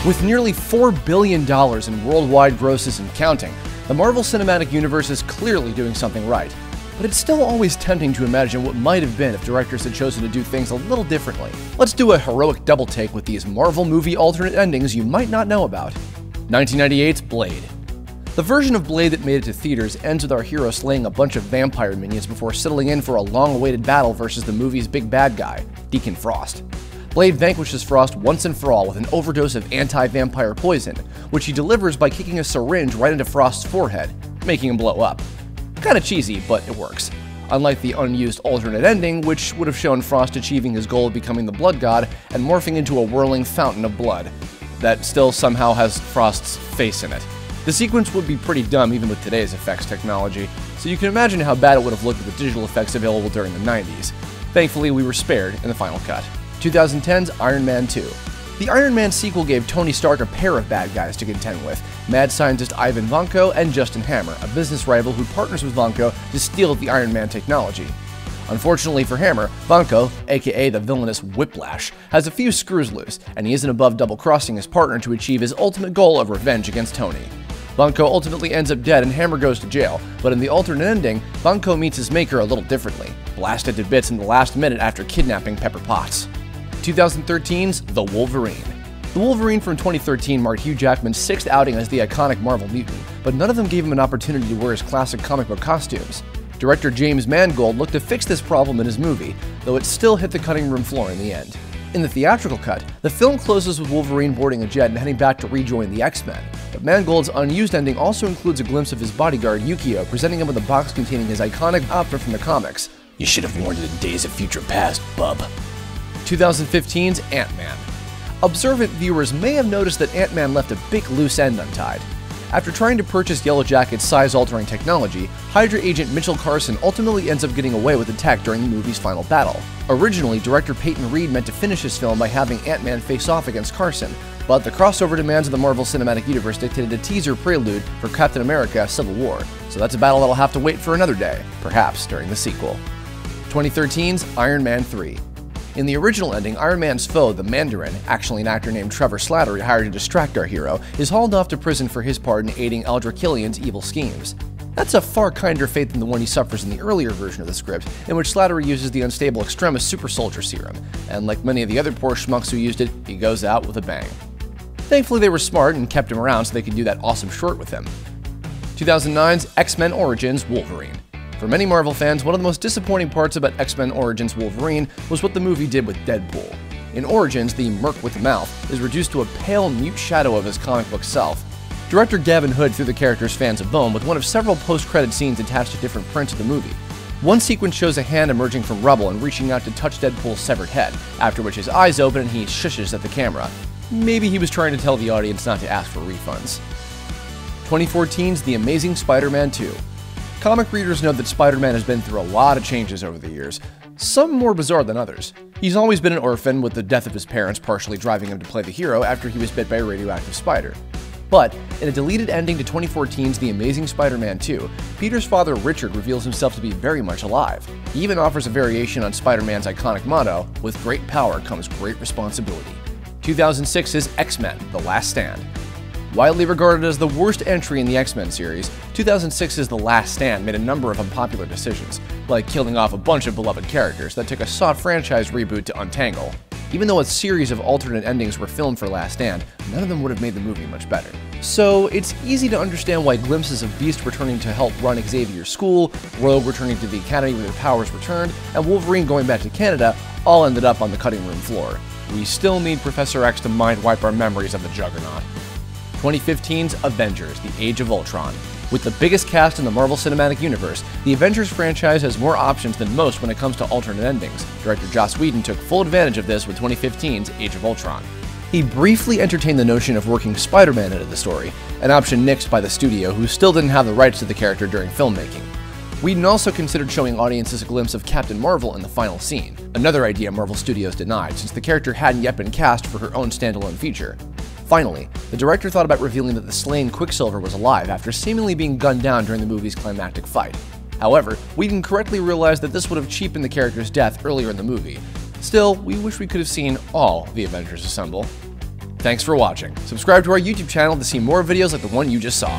With nearly $4 billion in worldwide grosses and counting, the Marvel Cinematic Universe is clearly doing something right. But it's still always tempting to imagine what might have been if directors had chosen to do things a little differently. Let's do a heroic double take with these Marvel movie alternate endings you might not know about. 1998's Blade. The version of Blade that made it to theaters ends with our hero slaying a bunch of vampire minions before settling in for a long-awaited battle versus the movie's big bad guy, Deacon Frost. Blade vanquishes Frost once and for all with an overdose of anti-vampire poison, which he delivers by kicking a syringe right into Frost's forehead, making him blow up. Kinda cheesy, but it works. Unlike the unused alternate ending, which would have shown Frost achieving his goal of becoming the Blood God and morphing into a whirling fountain of blood, that still somehow has Frost's face in it. The sequence would be pretty dumb even with today's effects technology, so you can imagine how bad it would have looked with the digital effects available during the 90s. Thankfully, we were spared in the final cut. 2010's Iron Man 2. The Iron Man sequel gave Tony Stark a pair of bad guys to contend with, mad scientist Ivan Vanko and Justin Hammer, a business rival who partners with Vanko to steal the Iron Man technology. Unfortunately for Hammer, Vanko, aka the villainous Whiplash, has a few screws loose, and he isn't above double-crossing his partner to achieve his ultimate goal of revenge against Tony. Vanko ultimately ends up dead and Hammer goes to jail, but in the alternate ending, Vanko meets his maker a little differently, blasted to bits in the last minute after kidnapping Pepper Potts. 2013's The Wolverine. The Wolverine from 2013 marked Hugh Jackman's sixth outing as the iconic Marvel mutant, but none of them gave him an opportunity to wear his classic comic book costumes. Director James Mangold looked to fix this problem in his movie, though it still hit the cutting room floor in the end. In the theatrical cut, the film closes with Wolverine boarding a jet and heading back to rejoin the X-Men, but Mangold's unused ending also includes a glimpse of his bodyguard Yukio presenting him with a box containing his iconic opera from the comics. "You should have worn it in Days of Future Past, bub." 2015's Ant-Man. Observant viewers may have noticed that Ant-Man left a big loose end untied. After trying to purchase Yellow Jacket's size-altering technology, Hydra agent Mitchell Carson ultimately ends up getting away with the tech during the movie's final battle. Originally, director Peyton Reed meant to finish his film by having Ant-Man face off against Carson, but the crossover demands of the Marvel Cinematic Universe dictated a teaser prelude for Captain America: Civil War, so that's a battle that'll have to wait for another day, perhaps during the sequel. 2013's Iron Man 3. In the original ending, Iron Man's foe, the Mandarin, actually an actor named Trevor Slattery hired to distract our hero, is hauled off to prison for his part in aiding Aldrich Killian's evil schemes. That's a far kinder fate than the one he suffers in the earlier version of the script, in which Slattery uses the unstable Extremis super soldier serum, and like many of the other poor schmucks who used it, he goes out with a bang. Thankfully they were smart and kept him around so they could do that awesome short with him. 2009's X-Men Origins Wolverine. For many Marvel fans, one of the most disappointing parts about X-Men Origins Wolverine was what the movie did with Deadpool. In Origins, the Merc with the Mouth is reduced to a pale, mute shadow of his comic book self. Director Gavin Hood threw the character's fans a bone with one of several post-credit scenes attached to different prints of the movie. One sequence shows a hand emerging from rubble and reaching out to touch Deadpool's severed head, after which his eyes open and he shushes at the camera. Maybe he was trying to tell the audience not to ask for refunds. 2014's The Amazing Spider-Man 2. Comic readers know that Spider-Man has been through a lot of changes over the years, some more bizarre than others. He's always been an orphan, with the death of his parents partially driving him to play the hero after he was bit by a radioactive spider. But, in a deleted ending to 2014's The Amazing Spider-Man 2, Peter's father Richard reveals himself to be very much alive. He even offers a variation on Spider-Man's iconic motto, "With great power comes great responsibility." 2006's X-Men: The Last Stand. Widely regarded as the worst entry in the X-Men series, 2006's The Last Stand made a number of unpopular decisions, like killing off a bunch of beloved characters that took a soft franchise reboot to untangle. Even though a series of alternate endings were filmed for Last Stand, none of them would have made the movie much better. So it's easy to understand why glimpses of Beast returning to help run Xavier's school, Rogue returning to the Academy with her powers returned, and Wolverine going back to Canada all ended up on the cutting room floor. We still need Professor X to mind-wipe our memories of the Juggernaut. 2015's Avengers: The Age of Ultron. With the biggest cast in the Marvel Cinematic Universe, the Avengers franchise has more options than most when it comes to alternate endings. Director Joss Whedon took full advantage of this with 2015's Age of Ultron. He briefly entertained the notion of working Spider-Man into the story, an option nixed by the studio, who still didn't have the rights to the character during filmmaking. Whedon also considered showing audiences a glimpse of Captain Marvel in the final scene, another idea Marvel Studios denied since the character hadn't yet been cast for her own standalone feature. Finally, the director thought about revealing that the slain Quicksilver was alive after seemingly being gunned down during the movie's climactic fight. However, Whedon correctly realized that this would have cheapened the character's death earlier in the movie. Still, we wish we could have seen all the Avengers assemble. Thanks for watching. Subscribe to our YouTube channel to see more videos like the one you just saw.